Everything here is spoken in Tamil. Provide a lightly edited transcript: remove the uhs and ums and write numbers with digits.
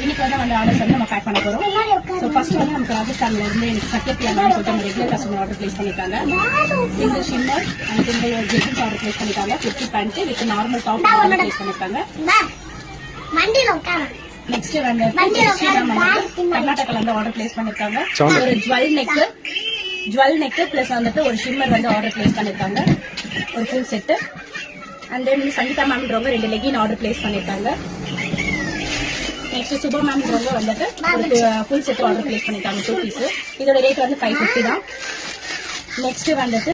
இன்னைக்கு வந்து ஆர்டர்ஸ் வந்து நம்ம பேக் பண்ண போறோம். ஸோ ஃபர்ஸ்ட் வந்து நமக்கு ராஜஸ்தான்ல இருந்து எனக்கு சத்யபிரியான்னு சொல்லிட்டு நம்ம ரெகுலர் கஸ்டமர் ஆர்டர் பிளேஸ் பண்ணிருக்காங்க. Single shimmer and single jeggings order place பண்ணிருக்காங்க. 50 pant with normal top order place பண்ணிருக்காங்க. நெக்ஸ்ட் வந்து கர்நாடகால இருந்து ஆர்டர் பிளேஸ் பண்ணிருக்காங்க. ஒரு ஜுவல் நெக் பிளஸ் வந்துட்டு ஒரு ஷிம்மர் வந்து ஆர்டர் பிளேஸ் பண்ணிருக்காங்க. ஒரு full set. And then Sangeetha மேம்ன்றவங்க 2 லெகின் ஆர்டர் பிளேஸ் பண்ணிருக்காங்க. நெக்ஸ்ட் சுபா மேம்ன்றவங்க வந்துட்டு ஒரு ஃபுல் செட் ஆர்டர் பிளேஸ் பண்ணிருக்காங்க 2 பீஸ். இதோட ரேட் வந்து 550 தான். நெக்ஸ்ட் வந்துட்டு